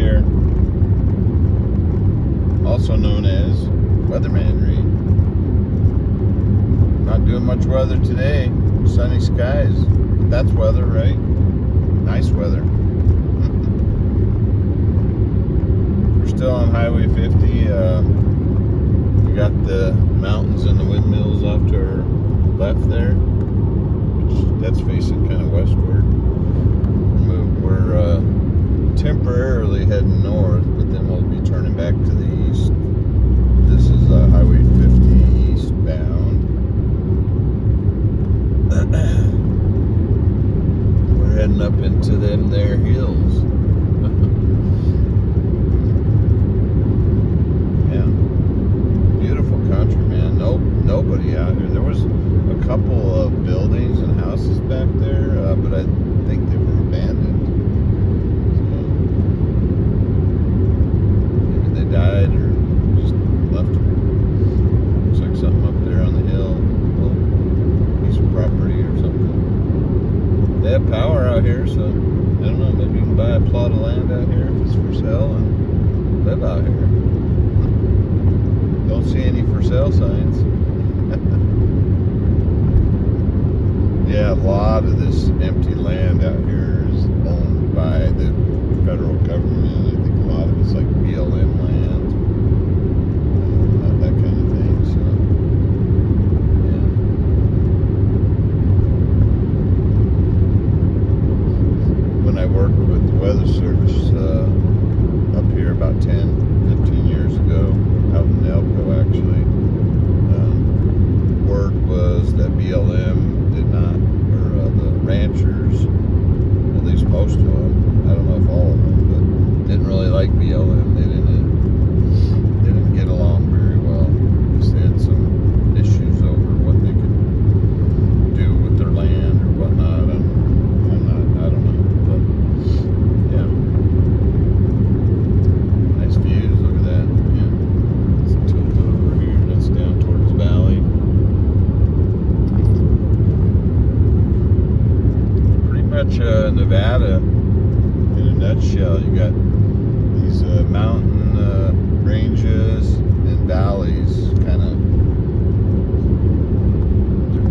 here, also known as Weathermanry. Not doing much weather today. Sunny skies. That's weather, right? Nice weather. We're still on Highway 50. We got the mountains and the windmills off to our left there. That's facing kind of westward. We're temporarily heading north, but then we'll be turning back to the east. This is Highway 50 eastbound. We're heading up into them there hills. Yeah, beautiful country, man. Nobody out here. There was a couple of buildings and houses back there, but I think they were abandoned. So maybe they died or just left them. Looks like something up there on the hill. A little piece of property or something. They have power out here, so I don't know. Maybe you can buy a plot of land out here if it's for sale and live out here. Don't see any for sale signs. Yeah, a lot of this empty land out here is owned by the federal government. I think a lot of it's like BLM land, that kind of thing. So, yeah. When I worked with the Weather Service up here about 10, 15 years ago, out in Elko actually, word was that BLM did not, or the ranchers, at least most of them, I don't know if all of them, but didn't really like BLM. They didn't get along very well. Because they had some issues over what they could do with their land or whatnot. I don't know, but yeah. Nice views, look at that. Yeah. Let's tilt it over here. That's down towards the valley. Nevada in a nutshell. You got these mountain ranges and valleys, kind of.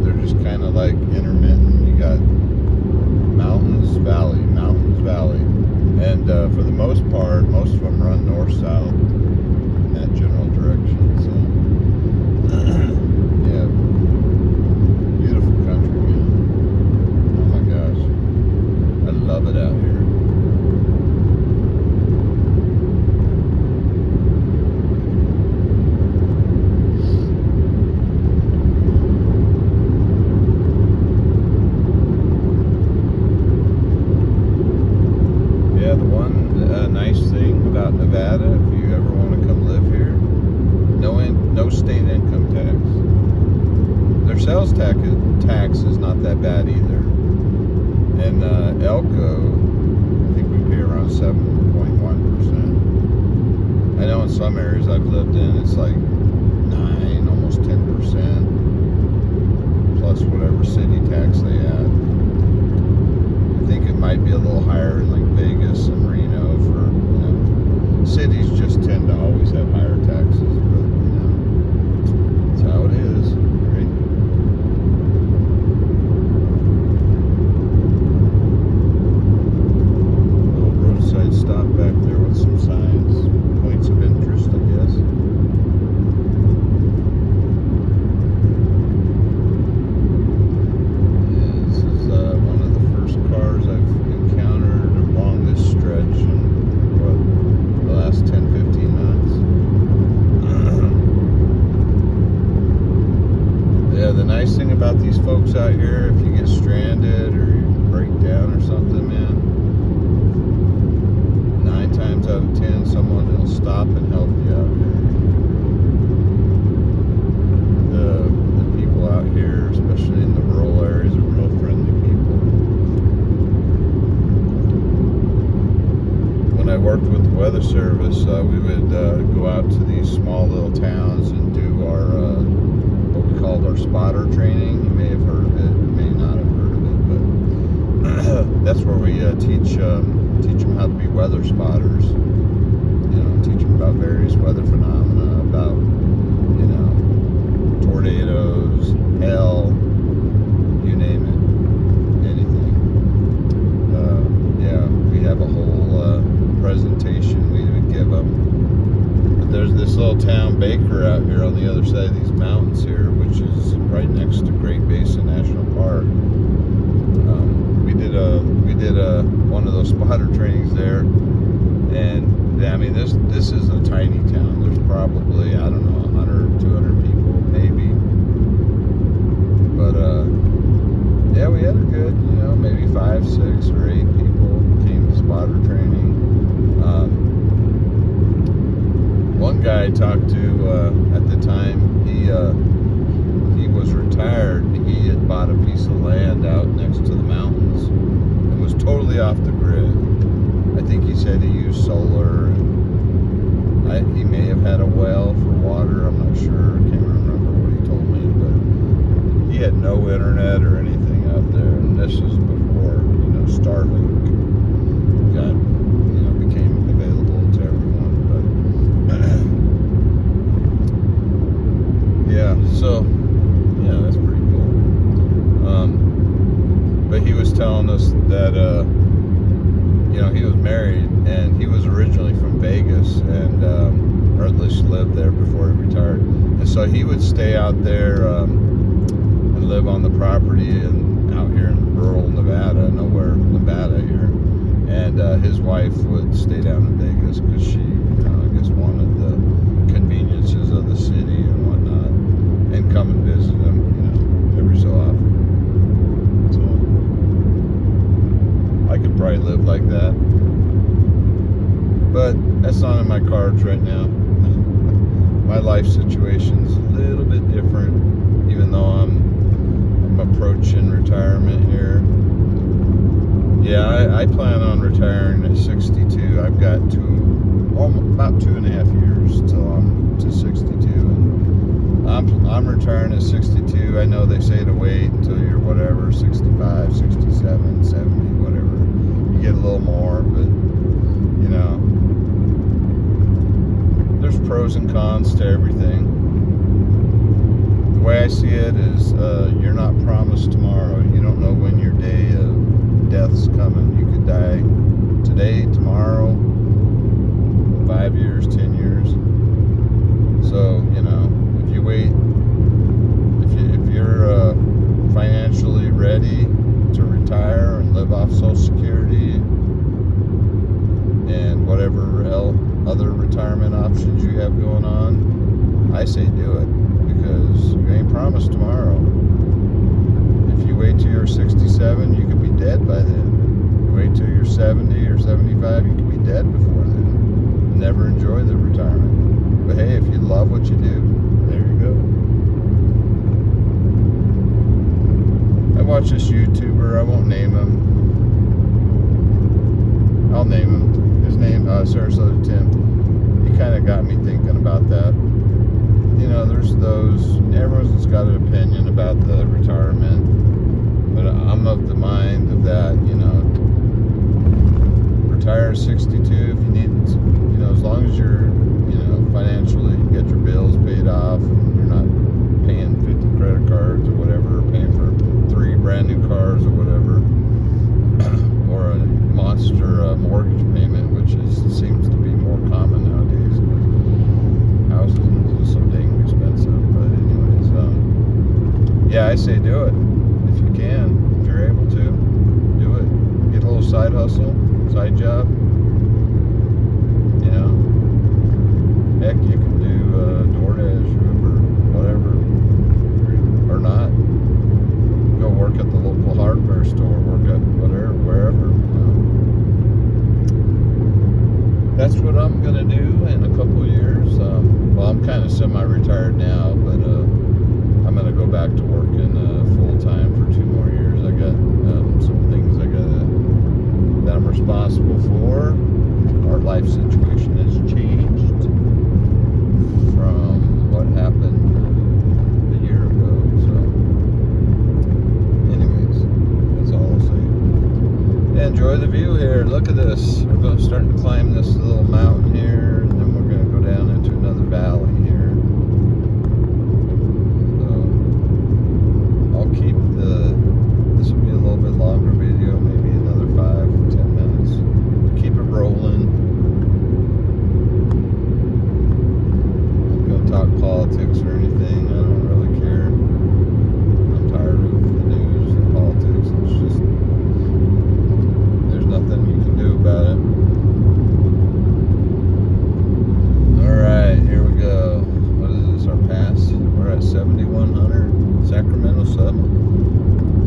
They're just kind of like intermittent. You got mountains, valley, and for the most part, most of them run north-south in that general direction. So, yeah, beautiful country, man. Oh my gosh. I love it out here. Yeah, the one nice thing about Nevada, if you ever want to come live here, no state income tax. Their sales tax is not that bad either. In Elko, I think we pay around 7.1%. I know in some areas I've lived in, it's like 9, almost 10%, plus whatever city tax they add. I think it might be a little higher in like Vegas and Reno for, cities just tend to always have higher taxes, but, that's how it is, right? Stop back there with some signs, points of interest, I guess. Yeah, this is one of the first cars I've encountered along this stretch in the last 10, 15 months. Yeah, the nice thing about these folks out here, if you get stranded or you break down or something, man, 9 times out of 10, someone will stop and help you out here. The people out here, especially in the rural areas, are real friendly people. When I worked with the Weather Service, we would go out to these small little towns and do our what we called our spotter training. You may have heard of it, you may not have heard of it, but that's where we teach them them how to be weather spotters. You know, teach them about various weather phenomena, about, you know, tornadoes, hail, you name it, anything. Yeah, we have a whole presentation we would give them. But there's this little town, Baker, out here on the other side of these mountains here, which is right next to Great Basin National Park. We did one of those spotter trainings there, and I mean this is a tiny town. There's probably, I don't know, 100, 200 people maybe. But yeah, we had a good, you know, maybe 5, 6, or 8 people came to spotter training. One guy I talked to at the time, he was retired. He had bought a piece of land out next to the mountains and was totally off the grid. I think he said he used solar. He may have had a well for water. I'm not sure. I can't remember what he told me, but he had no internet or anything out there. And this is before, you know, Starlink became available to everyone. But yeah, so yeah, that's pretty cool. But he was telling us that you know, he was married and he was originally from Vegas, and or at least lived there before he retired. And so he would stay out there and live on the property and out here in rural Nevada, Nevada here. And his wife would stay down in Vegas because she, you know, I guess wanted the conveniences of the city and whatnot, and come and visit him, you know, every so often. So I could probably live like that, but that's not in my cards right now. My life situation's a little bit different, even though I'm approaching retirement here. Yeah, I plan on retiring at 62. I've got about 2.5 years till I'm to 62. I'm retiring at 62. I know they say to wait until you're whatever, 65, 67, 70, whatever. You get a little more, but you know, there's pros and cons to everything. The way I see it is, you're not promised tomorrow. You don't know when your day of death's coming. You could die today, tomorrow, 5 years, 10 years. So, you know, if you wait, if you're financially ready to retire and live off Social Security and whatever other retirement options you have going on, I say do it, because you ain't promised tomorrow. If you wait till you're 67, you could be dead by then. You wait till you're 70 or 75, you could be dead before then. Never enjoy the retirement. But hey, if you love what you do, there you go. I watch this YouTuber, I won't name him. I'll name him. His name, Sarasota Tim. He kind of got me thinking about that. You know, there's everyone's got an opinion about the retirement, but I'm of the mind of that, you know, retire at 62 if you need, you know, as long as you're, you know, financially get your bills paid off and you're not paying 50 credit cards or whatever, or paying for 3 brand new cars or whatever, or a monster mortgage payment, which seems to be more common nowadays because houses are so dang expensive. But anyways, yeah, I say do it if you can, if you're able to, do it. Get a little side hustle, side job. You know, heck, you can do DoorDash, Uber, whatever, or not. Go work at the local hardware store, work at whatever, wherever. That's what I'm gonna do in a couple of years. Well, I'm kind of semi-retired now, but I'm gonna go back to working full time for 2 more years. I got some things that I'm responsible for. Our life situation has changed from what happened a year ago. So, anyways, that's all I'll say. Enjoy the view here. Look at this. this. We're going to start to climb this little mountain here, and then we're going to go down into another valley here. So I'll keep this will be a little bit longer video, maybe another 5 or 10 minutes. Keep it rolling. I'm not going to talk politics or anything. I don't really care. I'm tired of the news and politics. It's just, there's nothing you can do about it. Alright, here we go. What is this, our pass? We're at 7,100 Sacramento Summit.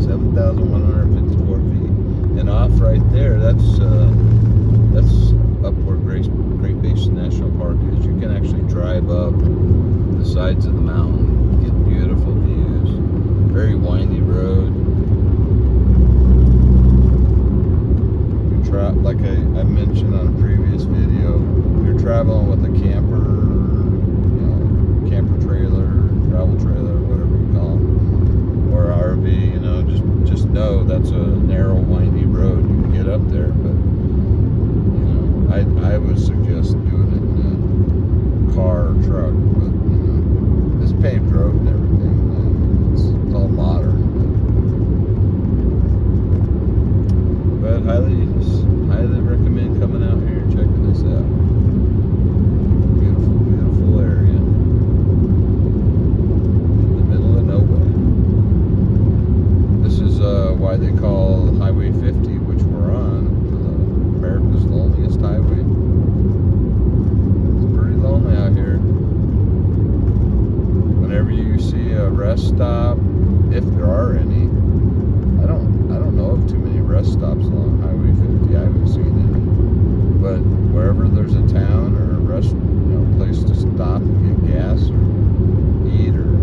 7,154 feet. And off right there, that's up where Great Basin National Park is. You can actually drive up the sides of the mountain, get beautiful views. Very windy road. Like I mentioned on a previous video, you're traveling with a camper, camper trailer, travel trailer, whatever you call them, or RV, just know that's a narrow, windy road. You can get up there, but I would suggest doing it in a car or truck. But this paved road and everything, it's all modern. But highly recommend coming out here and checking this out. Beautiful, beautiful area. In the middle of nowhere. This is why they call Highway 50, which we're on, America's loneliest highway. It's pretty lonely out here. Whenever you see a rest stop, if there are any, I don't know of too many rest stops along Highway 50. I haven't seen any. But wherever there's a town or a rest, place to stop and get gas or eat or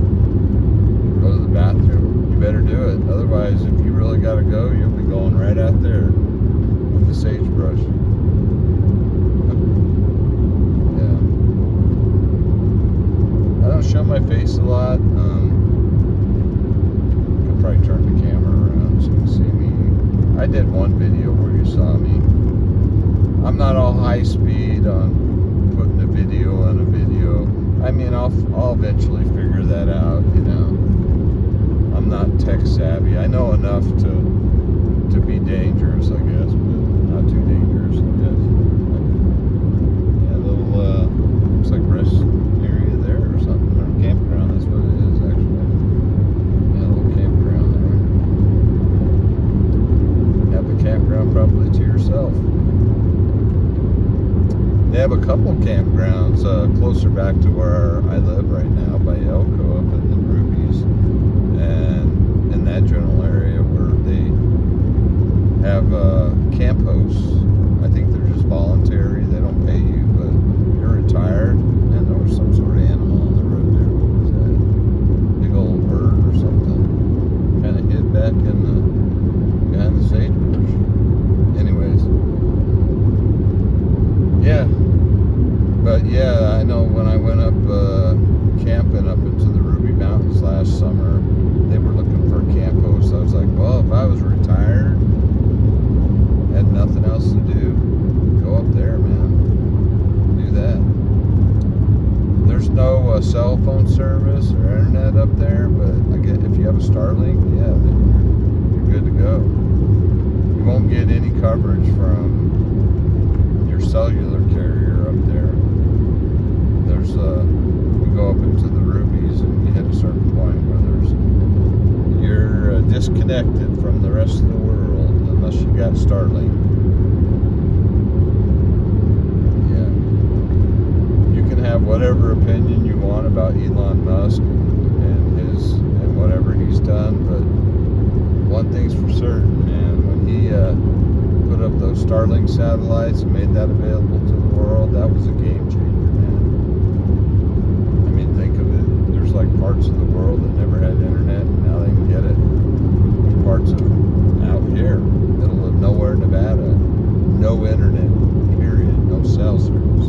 go to the bathroom, you better do it. Otherwise, if you really gotta go, you'll be going right out there with the sagebrush. Yeah. I don't show my face a lot. I'll probably turn the camera around so you can see me. I did one video where you saw me. I'm not all high speed on putting a video on a video. I mean, I'll eventually figure that out, I'm not tech savvy. I know enough to be dangerous, I guess, but not too dangerous, I guess. Yeah, a little, looks like rest area there or something, or campground, that's what it is, actually. Yeah, a little campground there. Have the campground probably to yourself. They have a couple campgrounds closer back to where I live right now, by Elko, up in the Rubies, and in that general area where they have camp hosts. I think they're just voluntary, they don't pay you, but you're retired. And there was some sort of animal on the road there. What was that? Big old bird or something. Kind of hid back behind the sagebrush. Anyways. Yeah. But yeah, I know when I went up camping up into the Ruby Mountains last summer, they were looking for a camp host. I was like, well, if I was retired, had nothing else to do, go up there, man. Do that. There's no cell phone service or internet up there, but I get if you have a Starlink, yeah, then you're good to go. You won't get any coverage from your cellular carrier up there. There's you go up into the Rubies and you hit a certain point where you're disconnected from the rest of the world unless you got Starlink. Yeah. You can have whatever opinion you want about Elon Musk and whatever he's done, but one thing's for certain, man, when he put up those Starlink satellites and made that available to the world, that was a game changer, man. I mean, think of it. There's like parts of the world that never had internet, and now they can get it. There's parts of out here, middle of nowhere, Nevada, no internet, period, no cell service.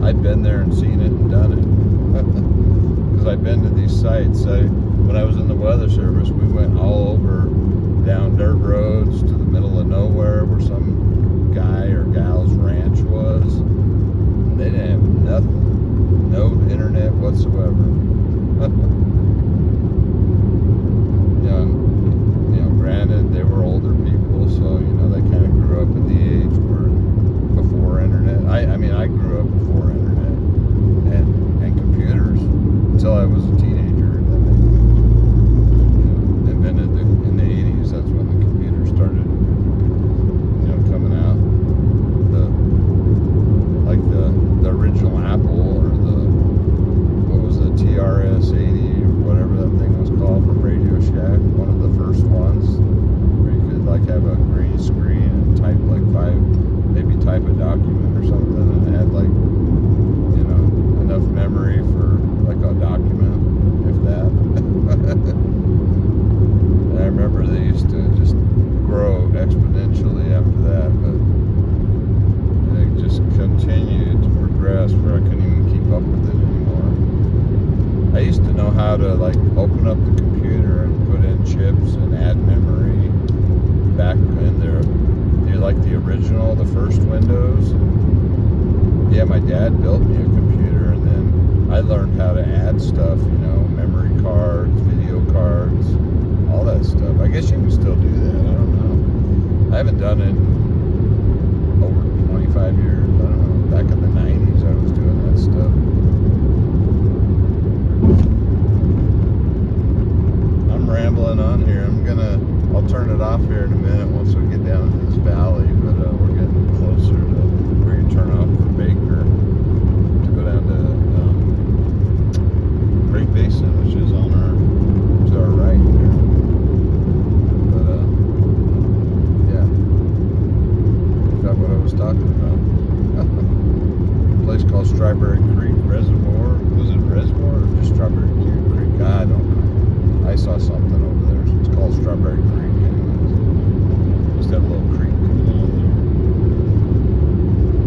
I've been there and seen it and done it. Because I've been to these sites. When I was in the Weather Service, we went all over down dirt roads to the middle of nowhere where some guy or gal how to like open up the computer and put in chips and add memory back in there. Like the original, the first Windows. Yeah, my dad built me a computer, and then I learned how to add stuff, you know, memory cards, video cards, all that stuff. I guess you can still do that. I don't know. I haven't done it in over 25 years. I don't know. Back in the 90s, I was doing that stuff. I'm rambling on here. I'll turn it off here in a minute once we get down to this valley, but we're getting closer to where you turn off for Baker to go down to Great Basin, which is on to our right there. But yeah, forgot what I was talking about. A place called Strawberry Creek Reservoir. Was it Reservoir or just Strawberry Creek? I don't know. I saw something over there. It's called Strawberry Creek. Just have a little creek coming down there.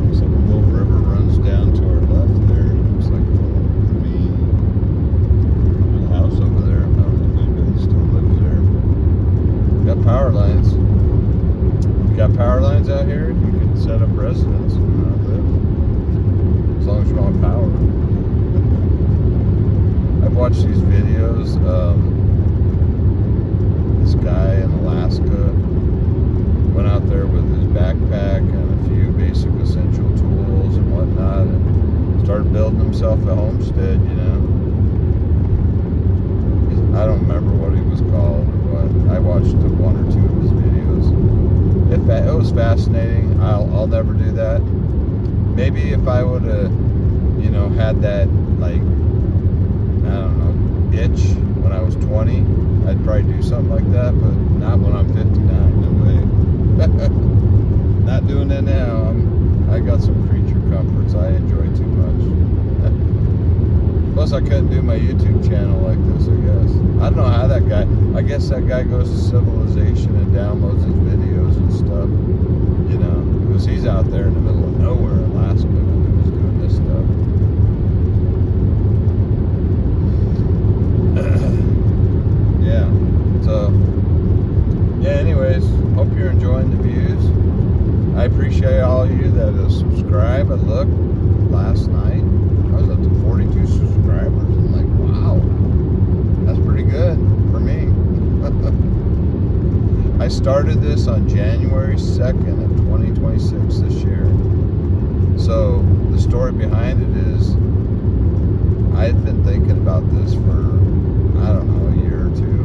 Looks like a little river runs down to our left there. Looks like a little ravine. There's a house over there. I don't know if anybody still lives there. Got power lines. You got power lines out here? You can set up residence and live. As long as you want power. I've watched these videos. This guy in Alaska went out there with his backpack and a few basic essential tools and whatnot, and started building himself a homestead, you know. I don't remember what he was called or what. I watched one or two of his videos. It was fascinating. I'll never do that. Maybe if I would have, you know, had that, like, I don't know, itch when I was 20, I'd probably do something like that, but not when I'm 59, no way. Not doing that now. I got some creature comforts I enjoy too much. Plus I couldn't do my YouTube channel like this, I guess. I don't know how that guy, I guess that guy goes to Civilization and downloads his videos and stuff, you know, because he's out there in the middle of nowhere, Alaska, when he was doing this stuff. Yeah, so yeah, anyways, hope you're enjoying the views. I appreciate all of you that have subscribed. I looked last night, I was up to 42 subscribers. I'm like, wow, that's pretty good for me. I started this on January 2nd of 2026 this year. So the story behind it is I had been thinking about this for, I don't know, a year or two,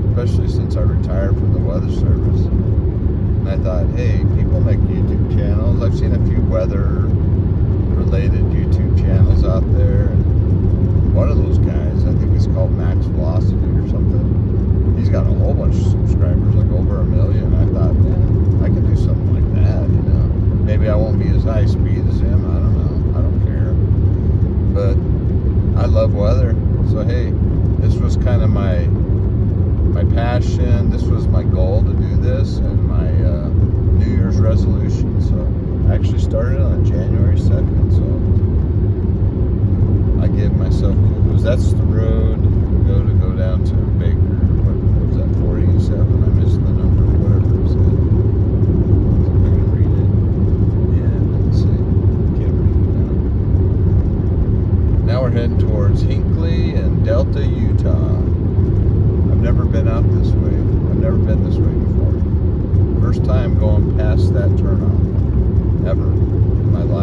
especially since I retired from the Weather Service. And I thought, hey, people make YouTube channels. I've seen a few weather-related YouTube channels out there. And one of those guys, I think it's called Max Velocity or something, he's got a whole bunch of subscribers, like over 1 million. I thought, man, I could do something like that, you know. Maybe I won't be as high speed as him. I don't know. I don't care. But I love weather. So, hey, this was kind of my passion. This was my goal to do this, and my New Year's resolution. So I actually started on January 2nd. So I give myself kudos. That's the road to go down to Baker. What was that, 487? I missed the number, whatever it said. I can read it. Yeah, let's see. Can't read it now. Now we're heading towards Hinckley and Delta, Utah. I've never been out this way. I've never been this way before. First time going past that turnoff ever in my life.